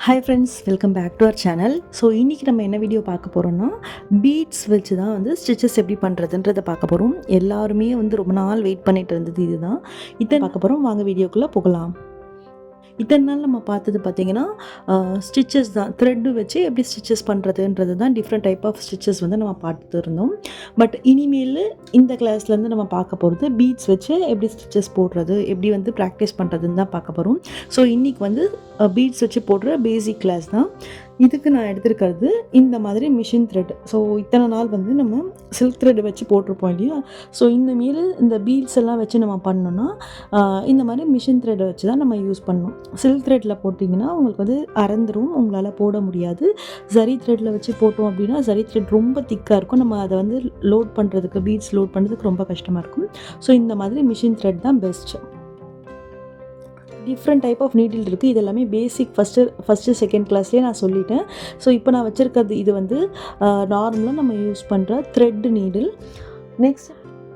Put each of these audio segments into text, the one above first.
Hi friends, welcome back to our channel. So இன்றைக்கி நம்ம என்ன வீடியோ பார்க்க போகிறோம்னா, பீட்ஸ் வச்சு தான் வந்து ஸ்டிச்சஸ் எப்படி பண்ணுறதுன்றதை பார்க்க போகிறோம். எல்லாருமே வந்து ரொம்ப நாள் வெயிட் பண்ணிட்டு இருந்தது இதுதான். இதை பார்க்க போகிறோம். வாங்க வீடியோக்குள்ளே போகலாம். இத்தனை நாள் நம்ம பார்த்தது பார்த்திங்கன்னா ஸ்டிச்சஸ் தான், த்ரெட்டு வச்சு எப்படி ஸ்டிச்சஸ் பண்ணுறதுன்றது தான். டிஃப்ரெண்ட் டைப் ஆஃப் ஸ்டிச்சஸ் வந்து நம்ம பார்த்துட்டு இருந்தோம். பட் இனிமேல் இந்த கிளாஸ்லேருந்து நம்ம பார்க்க போகிறது பீட்ஸ் வச்சு எப்படி ஸ்டிச்சஸ் போடுறது, எப்படி வந்து ப்ராக்டிஸ் பண்ணுறதுன்னு தான் பார்க்க போகிறோம். ஸோ இன்றைக்கி வந்து பீட்ஸ் வச்சு போடுற பேசிக் கிளாஸ் தான். இதுக்கு நான் எடுத்துருக்கிறது இந்த மாதிரி மிஷின் த்ரெட். ஸோ இத்தனை நாள் வந்து நம்ம சில்க் த்ரெட் வச்சு போட்டிருப்போம் இல்லையா. ஸோ இந்தமாரி இந்த பீட்ஸ் எல்லாம் வச்சு நம்ம பண்ணோன்னா இந்த மாதிரி மிஷின் த்ரெட்டை வச்சு தான் நம்ம யூஸ் பண்ணணும். சில்க் த்ரெட்டில் போட்டிங்கன்னா உங்களுக்கு வந்து அறந்துடும், உங்களால் போட முடியாது. ஜரி த்ரெட்டில் வச்சு போட்டோம் அப்படின்னா ஜரி த்ரெட் ரொம்ப திக்காக இருக்கும், நம்ம அதை வந்து லோட் பண்ணுறதுக்கு, பீட்ஸ் லோட் பண்ணுறதுக்கு ரொம்ப கஷ்டமாக இருக்கும். ஸோ இந்த மாதிரி மிஷின் த்ரெட் தான் best. Different type of needle இருக்குது. இது எல்லாமே பேசிக் ஃபஸ்ட்டு செகண்ட் கிளாஸ்லேயே நான் சொல்லிட்டேன். ஸோ இப்போ நான் வச்சுருக்கிறது இது வந்து நார்மலாக நம்ம யூஸ் பண்ணுற த்ரெட் நீடில். நெக்ஸ்ட்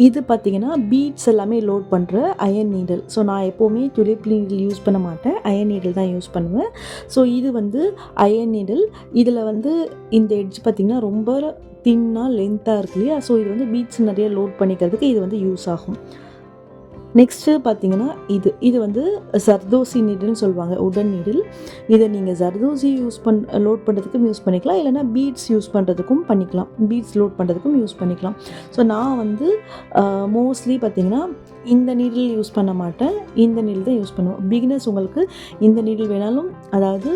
இது பார்த்திங்கன்னா பீட்ஸ் எல்லாமே லோட் பண்ணுற அயன் நீடில். ஸோ நான் எப்போவுமே துலிப் நீடில் யூஸ் பண்ண மாட்டேன், அயன் நீடில் தான் யூஸ் பண்ணுவேன். ஸோ இது வந்து அயன் நீடில். இதில் வந்து இந்த எட்ஜ் பார்த்திங்கன்னா ரொம்ப தின்னாக லென்த்தாக இருக்கு இல்லையா. ஸோ இது வந்து பீட்ஸ் நிறைய லோட் பண்ணிக்கிறதுக்கு இது வந்து யூஸ் ஆகும். நெக்ஸ்ட்டு பார்த்திங்கன்னா இது வந்து ஜர்தோசி நீடில்னு சொல்லுவாங்க, உடன் நீடில். இதை நீங்கள் ஜர்தோசி லோட் பண்ணுறதுக்கும் யூஸ் பண்ணிக்கலாம், இல்லைனா பீட்ஸ் யூஸ் பண்ணுறதுக்கும் பண்ணிக்கலாம், பீட்ஸ் லோட் பண்ணுறதுக்கும் யூஸ் பண்ணிக்கலாம். ஸோ நான் வந்து மோஸ்ட்லி பார்த்திங்கன்னா இந்த நீடில் யூஸ் பண்ண மாட்டேன், இந்த நீடில் தான் யூஸ் பண்ணுவேன். பிகினர்ஸ் உங்களுக்கு இந்த நீடில் வேணாலும், அதாவது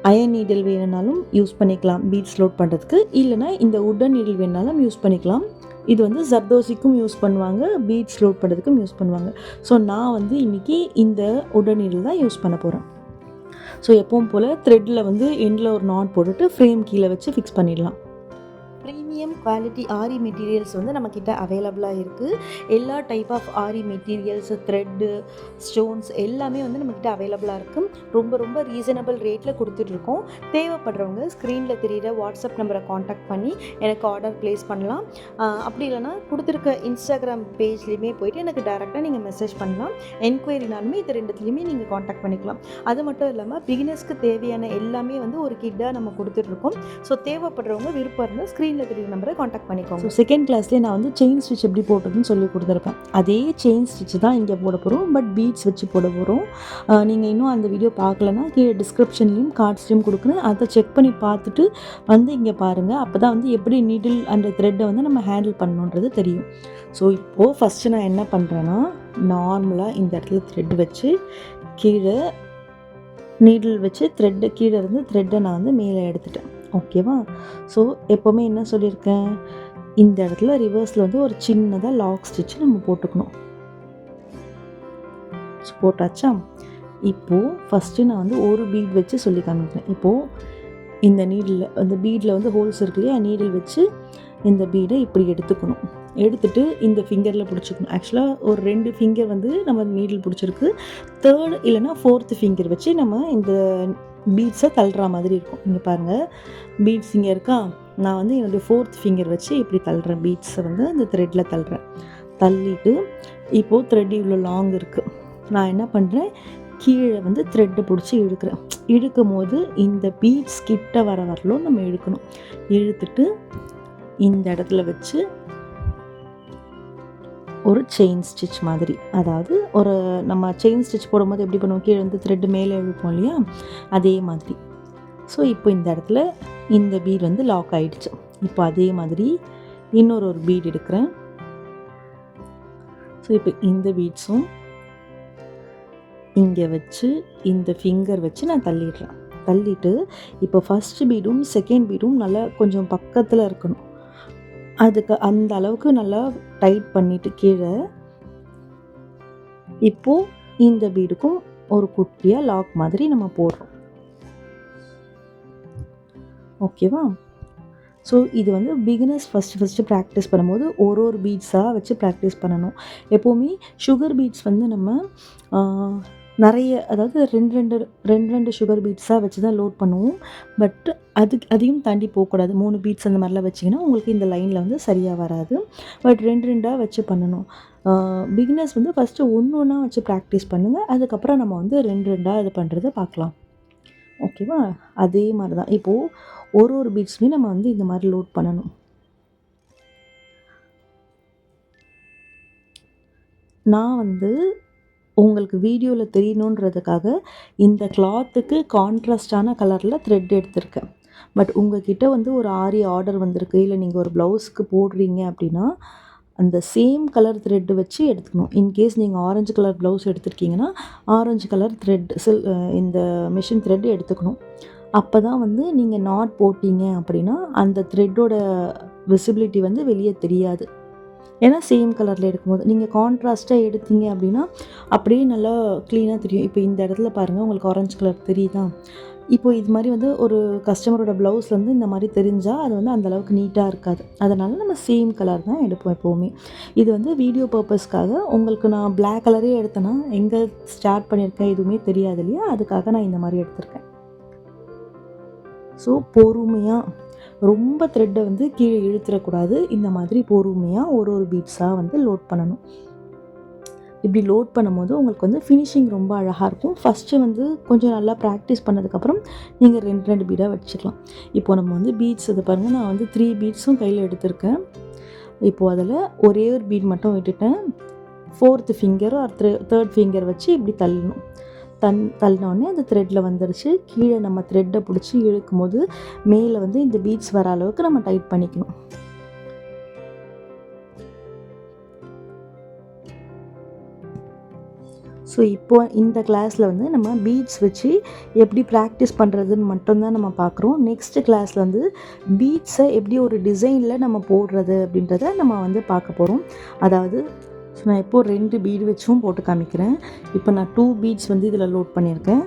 அயன் நீடில் வேணுனாலும் யூஸ் பண்ணிக்கலாம் பீட்ஸ் லோட் பண்ணுறதுக்கு, இல்லைனா இந்த உடன் நீடில் வேணாலும் யூஸ் பண்ணிக்கலாம். இது வந்து ஜர்தோசிக்கும் யூஸ் பண்ணுவாங்க, பீட்ஸ் லோட் பண்ணுறதுக்கும் யூஸ் பண்ணுவாங்க. ஸோ நான் வந்து இன்றைக்கி இந்த உடன் நீடில் தான் யூஸ் பண்ண போகிறேன். ஸோ எப்பவும் போல் த்ரெட்டில் வந்து எண்டில் ஒரு நாட் போட்டுட்டு ஃப்ரேம் கீழே வச்சு ஃபிக்ஸ் பண்ணிடலாம். ப்ரீமியம் குவாலிட்டி ஆரி மெட்டீரியல்ஸ் வந்து நம்மக்கிட்ட அவைலபிளாக இருக்குது. எல்லா type of aari materials, thread, stones எல்லாமே வந்து நம்மக்கிட்ட அவைலபிளாக இருக்குது. ரொம்ப ரொம்ப ரீசனபிள் ரேட்டில் கொடுத்துட்ருக்கோம். தேவைப்படுறவங்க ஸ்க்ரீனில் தெரிகிற வாட்ஸ்அப் நம்பரை காண்டாக்ட் பண்ணி எனக்கு ஆர்டர் ப்ளேஸ் பண்ணலாம். அப்படி இல்லைனா கொடுத்துருக்க இன்ஸ்டாகிராம் பேஜ்லேயுமே போய்ட்டு எனக்கு டேரெக்டாக நீங்கள் மெசேஜ் பண்ணலாம். என்கொயரினாலுமே இது ரெண்டுத்துலேயுமே நீங்கள் காண்டாக்ட் பண்ணிக்கலாம். அது மட்டும் இல்லாமல் பிகினர்ஸ்க்கு தேவையான எல்லாமே வந்து ஒரு கிட்டாக நம்ம கொடுத்துட்ருக்கோம். ஸோ தேவைப்படுறவங்க விருப்பம் இருந்தால் ஸ்க்ரீனில் தெரியும் நம்பரை காண்டாக்ட் பண்ணிக்கோங்க. ஸோ செகண்ட் கிளாஸ்லேயே நான் வந்து செயின் ஸ்டிச் எப்படி போடுறதுன்னு சொல்லி கொடுத்துருப்பேன். அதே செயின் ஸ்டிச் தான் இங்கே போட போகிறோம், பட் பீட்ஸ் வச்சு போட போகிறோம். நீங்கள் இன்னும் அந்த வீடியோ பார்க்கலன்னா கீழே டிஸ்கிரிப்ஷன்லேயும் கார்ட்ஸ்லேயும் கொடுக்குறேன், அதை செக் பண்ணி பார்த்துட்டு வந்து இங்கே பாருங்கள். அப்போ தான் வந்து எப்படி நீடில் அந்த த்ரெட்டை வந்து நம்ம ஹேண்டில் பண்ணணுன்றது தெரியும். ஸோ இப்போது ஃபஸ்ட்டு நான் என்ன பண்ணுறேன்னா, நார்மலாக இந்த இடத்துல த்ரெட் வச்சு கீழே நீடில் வச்சு த்ரெட்டை கீழே இருந்து த்ரெட்டை நான் வந்து மேலே எடுத்துட்டேன். ஓகேவா. ஸோ எப்போவுமே என்ன சொல்லியிருக்கேன், இந்த இடத்துல ரிவர்ஸில் வந்து ஒரு சின்னதாக லாக் ஸ்டிச் நம்ம போட்டுக்கணும். போட்டாச்சா. இப்போது ஃபஸ்ட்டு நான் வந்து ஒரு பீட் வச்சு சொல்லி காமிக்கிறேன். இப்போது இந்த நீடில், அந்த பீடில் வந்து ஹோல்ஸ் இருக்கு இல்லையா, நீடில் வச்சு இந்த பீடை இப்படி எடுத்துக்கணும். எடுத்துகிட்டு இந்த ஃபிங்கரில் பிடிச்சிக்கணும். ஆக்சுவலாக ஒரு 2 ஃபிங்கர் வந்து நம்ம நீடில் பிடிச்சிருக்கு, 3rd இல்லைனா 4th ஃபிங்கர் வச்சு நம்ம இந்த பீட்ஸை தள்ளுற மாதிரி இருக்கும். இங்கே பாருங்கள், பீட்ஸ் இங்கே இருக்கா, நான் வந்து என்னுடைய 4th ஃபிங்கர் வச்சு இப்படி தள்ளுறேன். பீட்ஸை வந்து அந்த த்ரெட்டில் தள்ளுறேன். தள்ளிட்டு இப்போது த்ரெட் இவ்வளோ லாங் இருக்குது, நான் என்ன பண்ணுறேன், கீழே வந்து த்ரெட்டை பிடிச்சி இழுக்கிறேன். இழுக்கும் போது இந்த பீட்ஸ் கிட்ட வரலும் நம்ம இழுக்கணும். இழுத்துட்டு இந்த இடத்துல வச்சு ஒரு செயின் ஸ்டிச் மாதிரி, அதாவது ஒரு நம்ம செயின் ஸ்டிச் போடும்போது எப்படி பண்ணுவோம், கீழே வந்து த்ரெட்டு மேலே இழுப்போம் இல்லையா, அதே மாதிரி. ஸோ இப்போ இந்த இடத்துல இந்த பீட் வந்து லாக் ஆகிடுச்சு. இப்போ அதே மாதிரி இன்னொரு பீட் எடுக்கிறேன். ஸோ இப்போ இந்த பீட்ஸும் இங்கே வச்சு இந்த ஃபிங்கர் வச்சு நான் தள்ளிடுறேன். தள்ளிட்டு இப்போ ஃபஸ்ட்டு பீடும் செகண்ட் பீடும் நல்லா கொஞ்சம் பக்கத்தில் இருக்கணும். அதுக்கு அந்த அளவுக்கு நல்லா டைட் பண்ணிவிட்டு கீழே இப்போது இந்த பீடுக்கும் ஒரு குட்டியாக லாக் மாதிரி நம்ம போடுறோம். ஓகேவா. ஸோ இது வந்து பிகினர்ஸ் ஃபஸ்ட்டு ப்ராக்டிஸ் பண்ணும்போது ஒரு பீட்ஸாக வச்சு ப்ராக்டிஸ் பண்ணணும். எப்போவுமே சுகர் பீட்ஸ் வந்து நம்ம நிறைய, அதாவது ரெண்டு சுகர் பீட்ஸாக வச்சு தான் லோட் பண்ணுவோம். பட் அதையும் தாண்டி போகக்கூடாது. 3 பீட்ஸ் அந்த மாதிரிலாம் வச்சிங்கன்னா உங்களுக்கு இந்த லைனில் வந்து சரியாக வராது. பட் 2 வச்சு பண்ணணும். பிகினர்ஸ் வந்து ஃபஸ்ட்டு ஒன்று வச்சு ப்ராக்டிஸ் பண்ணுங்கள். அதுக்கப்புறம் நம்ம வந்து 2 இது பண்ணுறதை பார்க்கலாம். ஓகேவா? அதே மாதிரி தான் இப்போது ஒரு பீட்ஸுமே நம்ம வந்து இந்த மாதிரி லோட் பண்ணணும். நான் வந்து உங்களுக்கு வீடியோவில் தெரியணுன்றதுக்காக இந்த கிளாத்துக்கு கான்ட்ராஸ்டான கலரில் த்ரெட் எடுத்திருக்கேன். பட் உங்ககிட்ட வந்து ஒரு ஆரி ஆர்டர் வந்திருக்கு, இல்லை நீங்கள் ஒரு ப்ளவுஸ்க்கு போடுறீங்க அப்படின்னா அந்த சேம் கலர் த்ரெட்டு வச்சு எடுத்துக்கணும். இன்கேஸ் நீங்கள் ஆரஞ்சு கலர் ப்ளவுஸ் எடுத்துருக்கீங்கன்னா ஆரஞ்சு கலர் த்ரெட் இந்த மிஷின் த்ரெட் எடுத்துக்கணும். அப்போ தான் வந்து நீங்கள் நாட் போட்டிங்க அப்படின்னா அந்த த்ரெட்டோட விசிபிலிட்டி வந்து வெளியே தெரியாது. ஏன்னா சேம் கலரில் எடுக்கும்போது நீங்கள் கான்ட்ராஸ்ட்டாக எடுத்தீங்க அப்படின்னா அப்படியே நல்லா க்ளீனாக தெரியும். இப்போ இந்த இடத்துல பாருங்கள், உங்களுக்கு ஆரஞ்சு கலர் தெரியுதா? இப்போ இது மாதிரி வந்து ஒரு கஸ்டமரோட ப்ளவுஸ் வந்து இந்த மாதிரி தெரிஞ்சால் அது வந்து அந்தளவுக்கு நீட்டாக இருக்காது. அதனால் நம்ம சேம் கலர் தான் எடுப்போம் எப்போவுமே. இது வந்து வீடியோ பர்பஸ்க்காக உங்களுக்கு நான் பிளாக் கலரே எடுத்தேன்னா எங்கே ஸ்டார்ட் பண்ணியிருக்கேன் எதுவுமே தெரியாது இல்லையா? அதுக்காக நான் இந்த மாதிரி எடுத்திருக்கேன். ஸோ பொறுமையாக, ரொம்ப த்ரெட்டை வந்து கீழே இழுத்துடக்கூடாது. இந்த மாதிரி பொறுமையாக ஒரு பீட்ஸாக வந்து லோட் பண்ணணும். இப்படி லோட் பண்ணும்போது உங்களுக்கு வந்து ஃபினிஷிங் ரொம்ப அழகாக இருக்கும். ஃபஸ்ட்டு வந்து கொஞ்சம் நல்லா ப்ராக்டிஸ் பண்ணதுக்கப்புறம் நீங்கள் 2 பீடாக வச்சுக்கலாம். இப்போது நம்ம வந்து பீட்ஸ் இது பாருங்கள், நான் வந்து 3 பீட்ஸும் கையில் எடுத்திருக்கேன். இப்போது அதில் ஒரே ஒரு பீட் மட்டும் விட்டுட்டேன். 4th finger R 3rd finger வச்சு இப்படி தள்ளணும். தள்ளினோடனே அந்த த்ரெட்டில் வந்துடுச்சு. கீழே நம்ம த்ரெட்டை பிடிச்சி இழுக்கும் போது மேலே வந்து இந்த பீட்ஸ் வர அளவுக்கு நம்ம டைட் பண்ணிக்கணும். ஸோ இப்போ இந்த கிளாஸில் வந்து நம்ம பீட்ஸ் வச்சு எப்படி ப்ராக்டிஸ் பண்ணுறதுன்னு மட்டும்தான் நம்ம பார்க்குறோம். நெக்ஸ்ட் கிளாஸில் வந்து பீட்ஸை எப்படி ஒரு டிசைனில் நம்ம போடுறது அப்படின்றத நம்ம வந்து பார்க்க போகிறோம். அதாவது ஸோ நான் இப்போது 2 பீடு வச்சும் போட்டு காமிக்கிறேன். இப்போ நான் 2 பீட்ஸ் வந்து இதில் லோட் பண்ணியிருக்கேன்.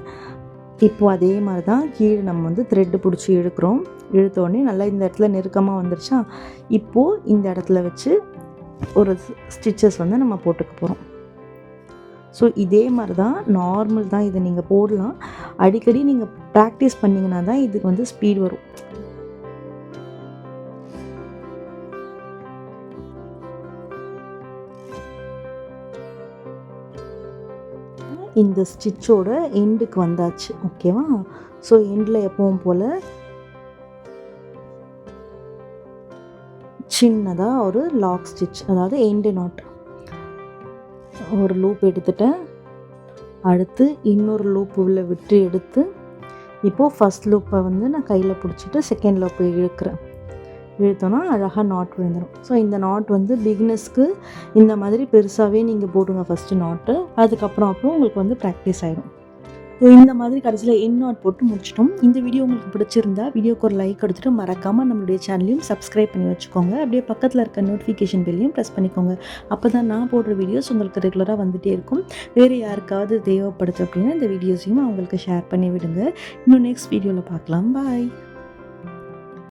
இப்போது அதே மாதிரி தான் கீழே நம்ம வந்து த்ரெட்டு பிடிச்சி இழுக்கிறோம். இழுத்தோடனே நல்லா இந்த இடத்துல நெருக்கமாக வந்துருச்சா? இப்போது இந்த இடத்துல வச்சு ஒரு ஸ்டிச்சஸ் வந்து நம்ம போட்டுக்க போகிறோம். ஸோ இதே மாதிரி தான், நார்மல் தான், இதை நீங்கள் போடலாம். அடிக்கடி நீங்கள் ப்ராக்டிஸ் பண்ணிங்கன்னா தான் இதுக்கு வந்து ஸ்பீட் வரும். இந்த ஸ்டிச்சோட எண்டுக்கு வந்தாச்சு. ஓகேவா? ஸோ எண்டில் எப்பவும் போல் சின்னதாக ஒரு லாக் ஸ்டிச், அதாவது எண்டு நாட் ஒரு லூப் எடுத்துட்டேன். அடுத்து இன்னொரு லூப் உள்ள விட்டு எடுத்து இப்போது ஃபஸ்ட் லூப்பை வந்து நான் கையில் பிடிச்சிட்டு செகண்ட் லூப்பை இழுக்கிறேன். இழுத்தோன்னா அழகாக நாட் விழுந்துடும். ஸோ இந்த நாட் வந்து பிகினர்ஸ்க்கு இந்த மாதிரி பெருசாகவே நீங்கள் போடுங்க ஃபஸ்ட்டு நாட்டு. அதுக்கப்புறம் உங்களுக்கு வந்து ப்ராக்டிஸ் ஆகிடும். ஸோ இந்த மாதிரி கடைசியில் எண்ட் நாட் போட்டு முடிச்சிட்டோம். இந்த வீடியோ உங்களுக்கு பிடிச்சிருந்தா வீடியோக்கு ஒரு லைக் கொடுத்துட்டு மறக்காமல் நம்மளுடைய சேனலையும் சப்ஸ்கிரைப் பண்ணி வச்சுக்கோங்க. அப்படியே பக்கத்தில் இருக்க நோட்டிஃபிகேஷன் பெல்லையும் ப்ரெஸ் பண்ணிக்கோங்க. அப்போ தான் நான் போடுற வீடியோஸ் உங்களுக்கு ரெகுலராக வந்துகிட்டே இருக்கும். வேறு யாருக்காவது தேவைப்படுது அப்படின்னா இந்த வீடியோஸையும் அவங்களுக்கு ஷேர் பண்ணி விடுங்க. இன்னும் நெக்ஸ்ட் வீடியோவில் பார்க்கலாம். பாய்.